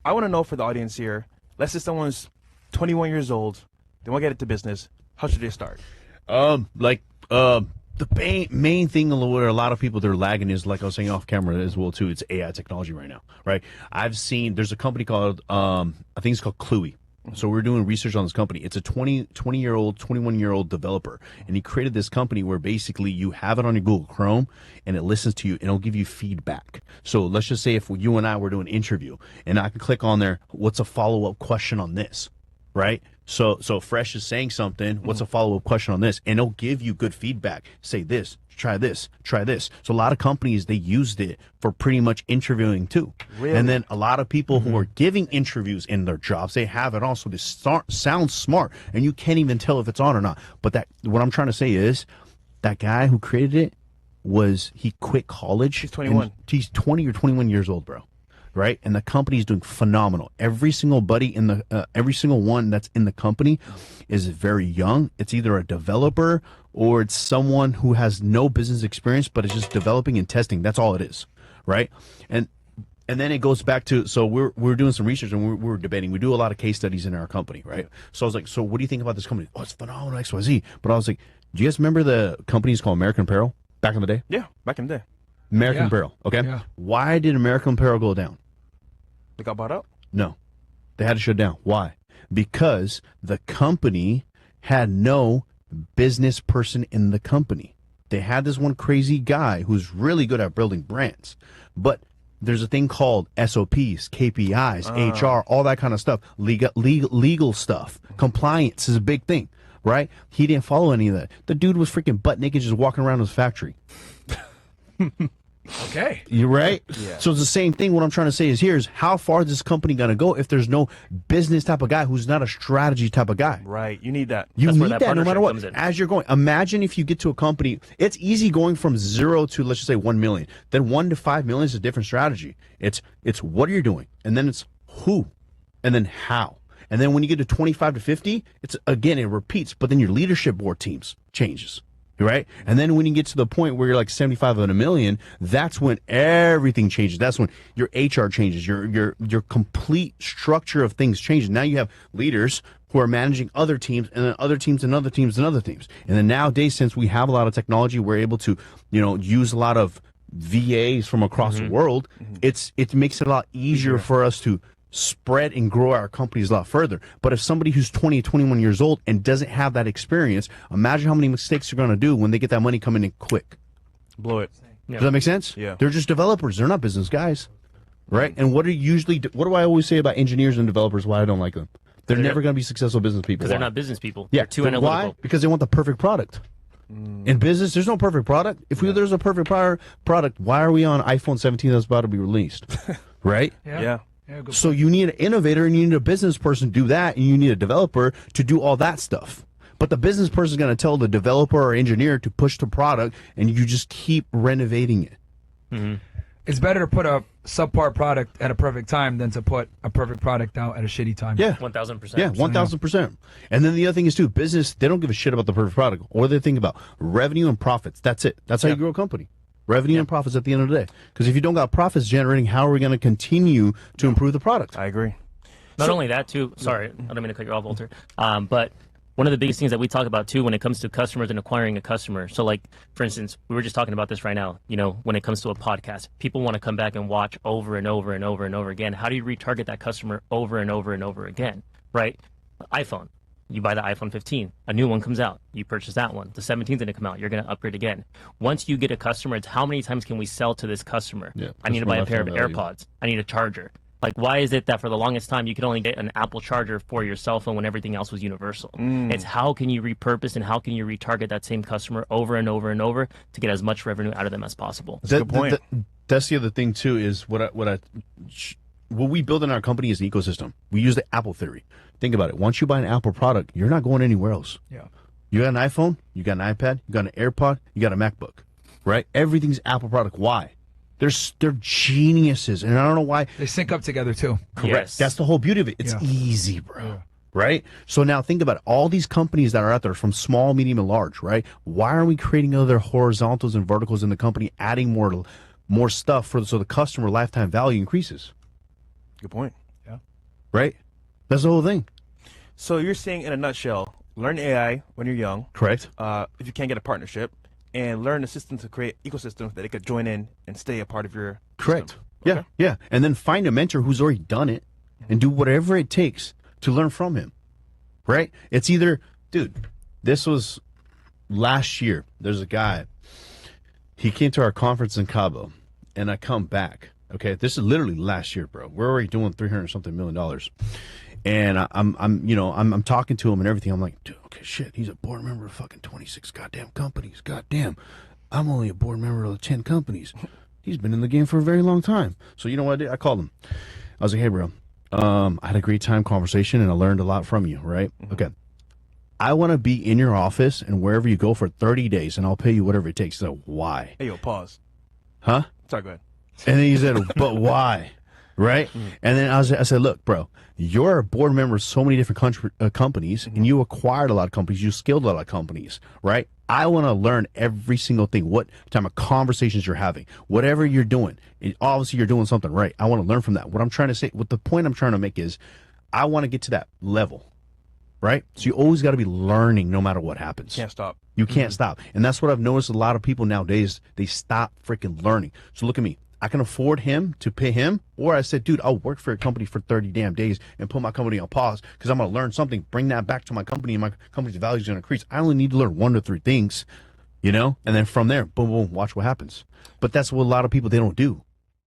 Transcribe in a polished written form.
I want to know for the audience here, let's say someone's 21 years old, they want to get into business. How should they start? The main thing where a lot of people they're lagging is, like I was saying off camera as well too, it's AI technology right now, right? I've seen there's a company called I think it's called Cluey. So we're doing research on this company. It's a 21-year-old developer, and he created this company where basically you have it on your Google Chrome and it listens to you and it'll give you feedback. So let's just say if you and I were doing an interview and I can click on there, what's a follow-up question on this, right? So Fresh is saying something, what's a follow-up question on this? And it'll give you good feedback. Say this, try this, try this. So a lot of companies, they used it for pretty much interviewing too. Really? And then a lot of people who are giving interviews in their jobs, they have it also. They sound smart, and you can't even tell if it's on or not. But what I'm trying to say is that guy who created it he quit college. He's 21. He's 20 or 21 years old, bro. Right, and the company's doing phenomenal. Every single every single one that's in the company is very young. It's either a developer or it's someone who has no business experience, but it's just developing and testing. That's all it is, right? And then it goes back to, so we're doing some research and we're debating. We do a lot of case studies in our company, right? So I was like, so what do you think about this company? Oh, it's phenomenal, XYZ. But I was like, do you guys remember the companies called American Apparel back in the day? Yeah, back in the day. American Apparel, okay? Yeah. Why did American Apparel go down? They got bought out? No. They had to shut down. Why? Because the company had no business person in the company. They had this one crazy guy who's really good at building brands. But there's a thing called SOPs, KPIs, HR, all that kind of stuff, legal stuff. Compliance is a big thing, right? He didn't follow any of that. The dude was freaking butt naked just walking around his factory. Okay. You're right. Yeah. So it's the same thing. What I'm trying to say is here's how far is this company going to go if there's no business type of guy who's not a strategy type of guy. Right. You need that. You That's where need that that no matter partnership what. comes in. As you're going, imagine if you get to a company, it's easy going from 0 to, let's just say, 1 million. Then 1 to 5 million is a different strategy. It's what you're doing, and then it's who, and then how. And then when you get to 25 to 50, it's again, it repeats, but then your leadership board teams changes. Right? And then when you get to the point where you're like 75 and a million, that's when everything changes. That's when your HR changes, your complete structure of things changes. Now you have leaders who are managing other teams and then other teams and other teams and other teams. And then nowadays, since we have a lot of technology, we're able to, use a lot of VAs from across the world. It makes it a lot easier for us to spread and grow our companies a lot further. But if somebody who's 20, 21 years old and doesn't have that experience, imagine how many mistakes they're going to do when they get that money coming in quick. Blow it. Yeah. Does that make sense? Yeah. They're just developers. They're not business guys. Right? And what do I always say about engineers and developers why I don't like them? They're never going to be successful business people. Because they're not business people. Yeah. They're too analytical. Why? Because they want the perfect product. In business, there's no perfect product. If there's a perfect product, why are we on iPhone 17 that's about to be released? Right? Yeah. Good So you need an innovator and you need a business person to do that, and you need a developer to do all that stuff. But the business person is going to tell the developer or engineer to push the product, and you just keep renovating it. It's better to put a subpar product at a perfect time than to put a perfect product out at a shitty time. Yeah. 1,000%. Yeah, 1,000%. And then the other thing is, too, business, they don't give a shit about the perfect product. Or they think about revenue and profits. That's it. That's how you grow a company. Revenue and profits at the end of the day. Because if you don't got profits generating, how are we going to continue to improve the product? I agree. Not only that, too. Sorry, I don't mean to cut you off, Walter. But one of the biggest things that we talk about, too, when it comes to customers and acquiring a customer. So, like, for instance, we were just talking about this right now. When it comes to a podcast, people want to come back and watch over and over and over and over again. How do you retarget that customer over and over and over again, right? iPhone. You buy the iPhone 15, a new one comes out, you purchase that one. The 17's going to come out, you're going to upgrade again. Once you get a customer, it's how many times can we sell to this customer? Yeah, I need to buy a pair of customer value. AirPods. I need a charger. Like, why is it that for the longest time you could only get an Apple charger for your cell phone when everything else was universal? It's how can you repurpose and how can you retarget that same customer over and over and over to get as much revenue out of them as possible? That's a good point. That's the other thing, too, is what we build in our company is an ecosystem. We use the Apple theory. Think about it. Once you buy an Apple product, you're not going anywhere else. Yeah. You got an iPhone, you got an iPad, you got an AirPod, you got a MacBook, right? Everything's Apple product. Why? They're geniuses, and I don't know why. They sync up together too. Correct. Yes. That's the whole beauty of it. It's Yeah. easy, bro. Yeah. Right? So now think about it. All these companies that are out there from small, medium, and large, right? Why are we creating other horizontals and verticals in the company, adding more stuff so the customer lifetime value increases? Good point. Yeah. Right? That's the whole thing. So you're saying, in a nutshell, learn AI when you're young. Correct. If you can't get a partnership, and learn a system to create ecosystems that they could join in and stay a part of your Correct. system. Yeah, Okay. yeah. And then find a mentor who's already done it and do whatever it takes to learn from him. Right? It's either, dude, this was last year. There's a guy, he came to our conference in Cabo, and I come back. Okay, this is literally last year, bro. We're already doing $300 something million. And I'm talking to him and everything. I'm like, dude, okay, shit. He's a board member of fucking 26 goddamn companies. Goddamn, I'm only a board member of 10 companies. He's been in the game for a very long time. So you know what I did? I called him. I was like, hey, bro, I had a great time conversation and I learned a lot from you. Right? Okay. I want to be in your office and wherever you go for 30 days, and I'll pay you whatever it takes. So why? Hey, yo, pause. Huh? Sorry, go ahead. And then he said, but why? Right? And then I said, look, bro, you're a board member of so many different companies, and you acquired a lot of companies. You skilled a lot of companies, right? I want to learn every single thing, what type of conversations you're having, whatever you're doing. Obviously, you're doing something right. I want to learn from that. What I'm trying to say, what the point I'm trying to make is, I want to get to that level, right? So you always got to be learning no matter what happens. Can't stop. You can't stop. And that's what I've noticed a lot of people nowadays, they stop freaking learning. So look at me. I can afford him to pay him, or I said, dude, I'll work for a company for 30 damn days and put my company on pause because I'm going to learn something, bring that back to my company, and my company's value is going to increase. I only need to learn 1 to 3 things, you know? And then from there, boom, boom, watch what happens. But that's what a lot of people, they don't do.